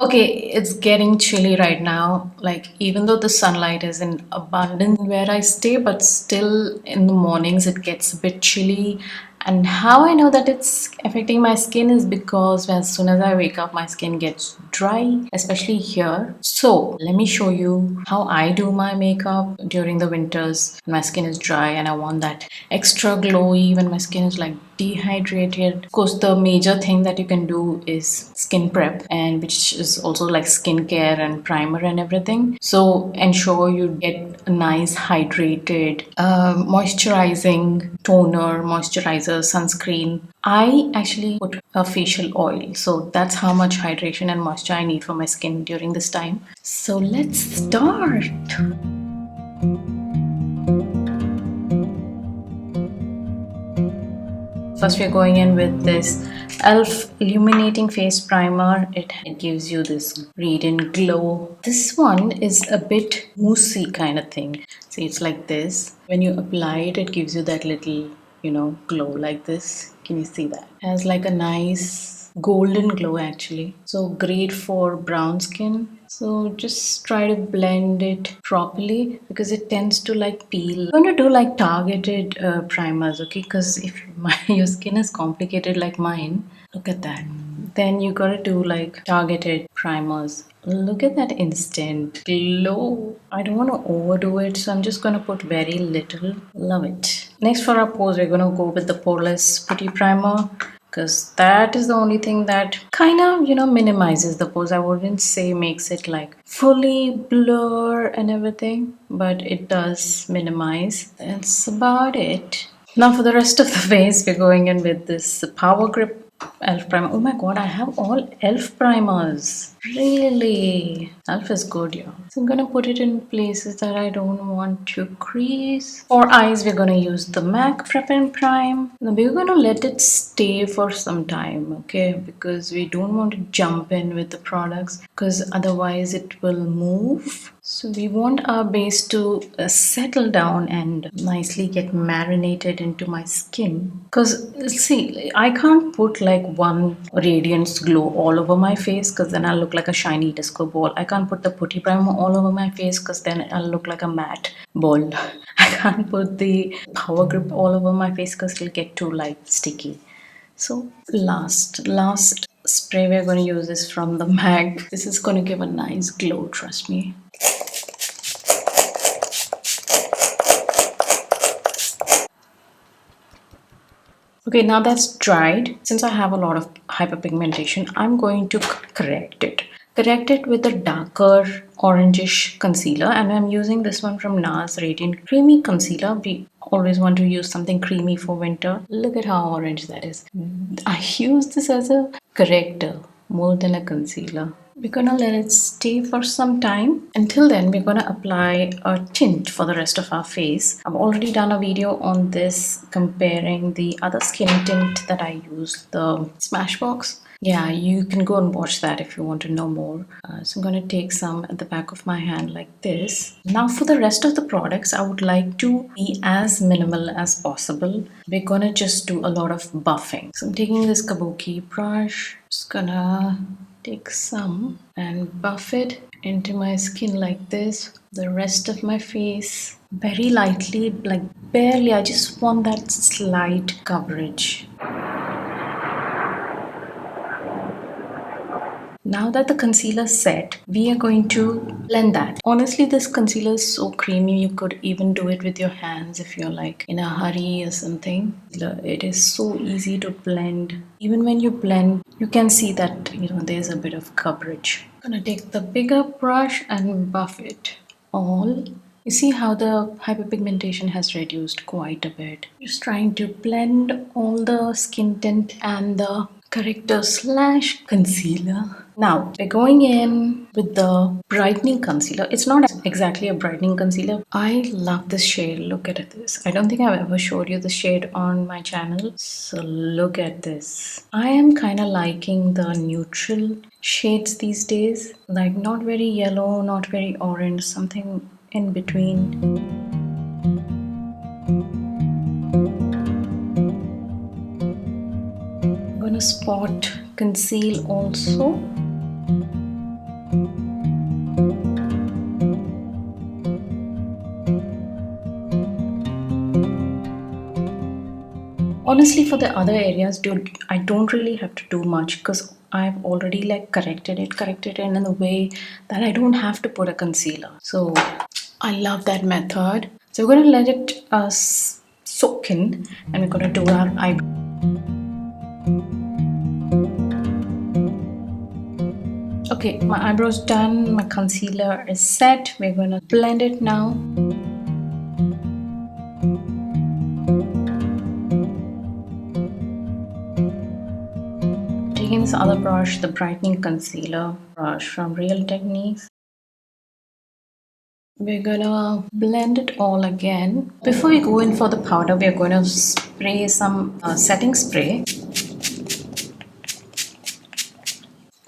Okay, it's getting chilly right now. Like, even though the sunlight is in abundance where I stay, but still in the mornings it gets a bit chilly. And how I know that it's affecting my skin is because as soon as I wake up, my skin gets dry, especially here. So, let me show you how I do my makeup during the winters when my skin is dry and I want that extra glowy when my skin is like dehydrated. Of course, the major thing that you can do is skin prep, and which is also like skincare and primer and everything. So ensure you get a nice hydrated moisturizing toner, moisturizer, sunscreen. I actually put a facial oil, so that's how much hydration and moisture I need for my skin during this time. So let's start. First, we're going in with this e.l.f. Illuminating Face Primer. It gives you this radiant glow. This one is a bit moussey kind of thing. See, it's like this. When you apply it, it gives you that little, glow like this. Can you see that? It has like a nice golden glow actually. So great for brown skin. So just try to blend it properly because it tends to like peel. I'm going to do like targeted primers, okay? Because if your skin is complicated like mine, look at that. Then you gotta do like targeted primers. Look at that instant glow. I don't want to overdo it, so I'm just gonna put very little. Love it. Next for our pores, we're gonna go with the poreless putty primer because that is the only thing that kind of minimizes the pores. I wouldn't say makes it like fully blur and everything, but it does minimize. That's about it. Now for the rest of the face, we're going in with this power grip elf primer. Oh my god, I have all elf primers. Really? Elf is good, yeah. So I'm gonna put it in places that I don't want to crease. For eyes, we're gonna use the MAC Prep and Prime. Now we're gonna let it stay for some time, okay? Because we don't want to jump in with the products because otherwise it will move. So we want our base to settle down and nicely get marinated into my skin. Because see, I can't put like one radiance glow all over my face because then I'll look like a shiny disco ball. I can't put the putty primer all over my face because then I'll look like a matte ball. I can't put the power grip all over my face because it'll get too like sticky. So last spray we're going to use is from the MAC. This is going to give a nice glow, trust me. Okay, now that's dried. Since I have a lot of hyperpigmentation, I'm going to correct it. Correct it with a darker orangish concealer, and I'm using this one from NARS Radiant Creamy Concealer. We always want to use something creamy for winter. Look at how orange that is. I use this as a corrector more than a concealer. We're gonna let it stay for some time. Until then, we're gonna apply a tint for the rest of our face. I've already done a video on this comparing the other skin tint that I use, the Smashbox. Yeah, you can go and watch that if you want to know more. So I'm going to take some at the back of my hand like this. Now for the rest of the products, I would like to be as minimal as possible. We're going to just do a lot of buffing. So I'm taking this kabuki brush, just gonna take some and buff it into my skin like this. The rest of my face very lightly, like barely. I just want that slight coverage. Now that the concealer is set, we are going to blend that. Honestly, this concealer is so creamy, you could even do it with your hands if you're like in a hurry or something. It is so easy to blend. Even when you blend, you can see that there's a bit of coverage. I'm gonna take the bigger brush and buff it all. You see how the hyperpigmentation has reduced quite a bit. Just trying to blend all the skin tint and the corrector slash concealer. Now we're going in with the brightening concealer. It's not exactly a brightening concealer. I love this shade. Look at this. I don't think I've ever showed you the shade on my channel. So look at this. I am kind of liking the neutral shades these days. Like not very yellow, not very orange, something in between. I'm gonna spot conceal also. Honestly, for the other areas, dude, I don't really have to do much because I've already like corrected it in a way that I don't have to put a concealer. So I love that method. So we're gonna let it soak in, and we're gonna do our eyebrow. Okay, my eyebrows done. My concealer is set. We're gonna blend it now. Taking this other brush, the brightening concealer brush from Real Techniques. We're gonna blend it all again. Before we go in for the powder, we're going to spray some setting spray.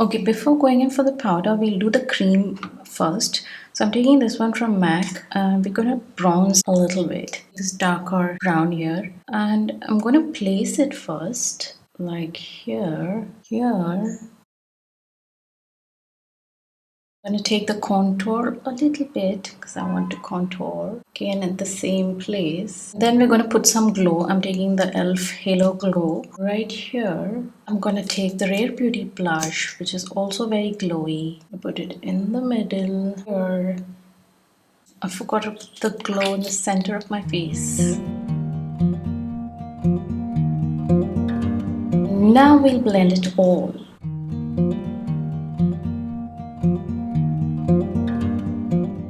Okay, before going in for the powder, we'll do the cream first. So I'm taking this one from MAC and we're gonna bronze a little bit. This darker brown here. And I'm gonna place it first, like here, here. I'm going to take the contour a little bit because I want to contour again at the same place. Then we're going to put some glow. I'm taking the e.l.f. Halo Glow right here. I'm going to take the Rare Beauty blush, which is also very glowy. I put it in the middle here. I forgot to put the glow in the center of my face. Now we'll blend it all.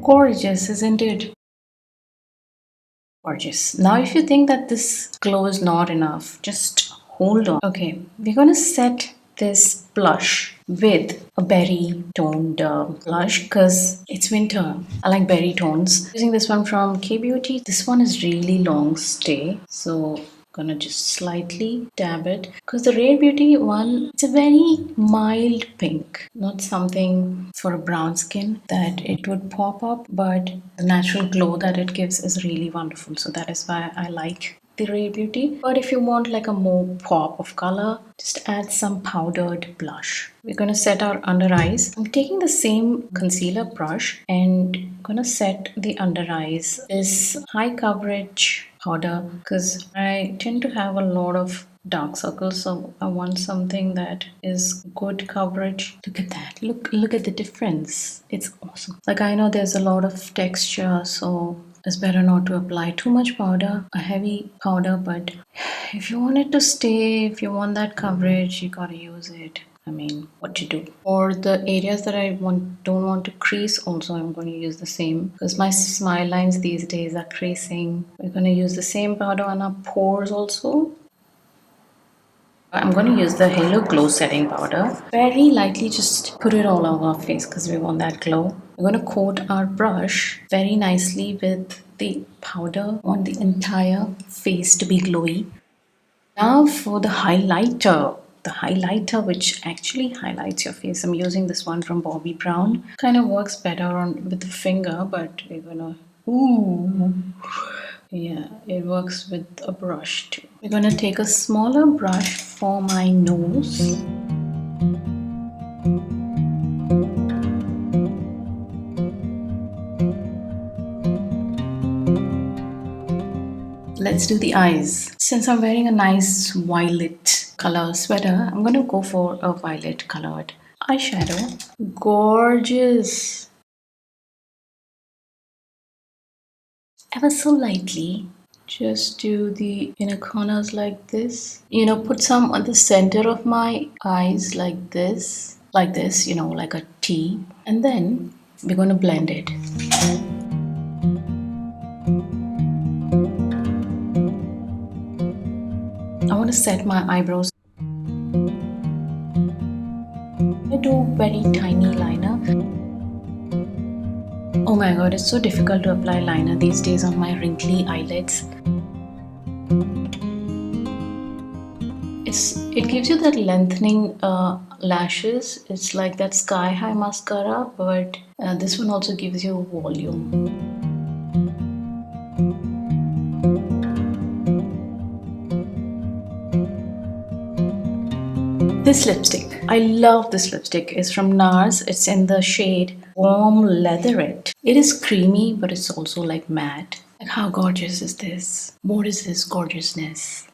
Gorgeous, isn't it? Gorgeous. Now, if you think that this glow is not enough, just hold on. Okay, we're gonna set this blush with a berry toned blush because it's winter. I like berry tones. Using this one from K Beauty. This one is really long stay, so gonna just slightly dab it because the Rare Beauty one, it's a very mild pink, not something for a brown skin that it would pop up, but the natural glow that it gives is really wonderful. So that is why I like the Rare Beauty. But if you want like a more pop of color, just add some powdered blush. We're gonna set our under eyes. I'm taking the same concealer brush and gonna set the under eyes. This high coverage powder because I tend to have a lot of dark circles, so I want something that is good coverage. Look at that. Look at the difference. It's awesome. Like I know there's a lot of texture, so it's better not to apply too much powder, a heavy powder, but if you want it to stay, if you want that coverage, you gotta use it. I mean, what to do. For the areas that don't want to crease, also I'm going to use the same because my smile lines these days are creasing. We're going to use the same powder on our pores also. I'm going to use the Halo Glow setting powder. Very lightly just put it all over our face because we want that glow. We're going to coat our brush very nicely with the powder on the entire face to be glowy. Now for the highlighter. The highlighter which actually highlights your face. I'm using this one from Bobbi Brown. Kind of works better on with the finger, but we're gonna ooh. Yeah, it works with a brush too. We're gonna take a smaller brush for my nose. Let's do the eyes. Since I'm wearing a nice violet color sweater, I'm gonna go for a violet colored eyeshadow. Gorgeous. Ever so lightly. Just do the inner corners like this. Put some on the center of my eyes like this. Like this, like a T. And then we're gonna blend it. I want to set my eyebrows. I do very tiny liner. Oh my god, it's so difficult to apply liner these days on my wrinkly eyelids. It gives you that lengthening lashes. It's like that sky high mascara, but this one also gives you volume. This lipstick, I love this lipstick. It's from NARS. It's in the shade Warm Leatherette. It is creamy, but it's also like matte. Like how gorgeous is this? What is this gorgeousness?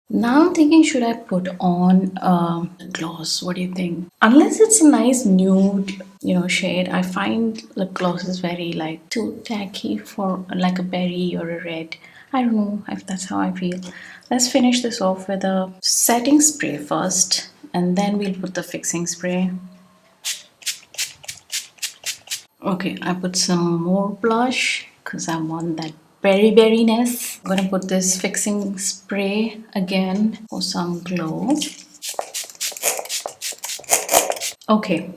Now I'm thinking, should I put on a gloss? What do you think? Unless it's a nice nude, shade, I find lip gloss is very like too tacky for like a berry or a red. I don't know if that's how I feel. Let's finish this off with a setting spray first, and then we'll put the fixing spray. Okay, I put some more blush because I want that berryness. I'm gonna put this fixing spray again for some glow. Okay,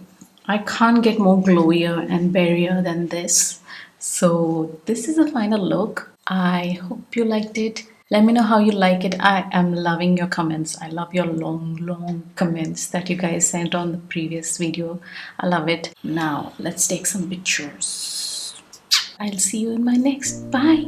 I can't get more glowier and berryer than this. So this is the final look. I hope you liked it. Let me know how you like it. I am loving your comments. I love your long comments that you guys sent on the previous video. I love it. Now let's take some pictures. I'll see you in my next. Bye.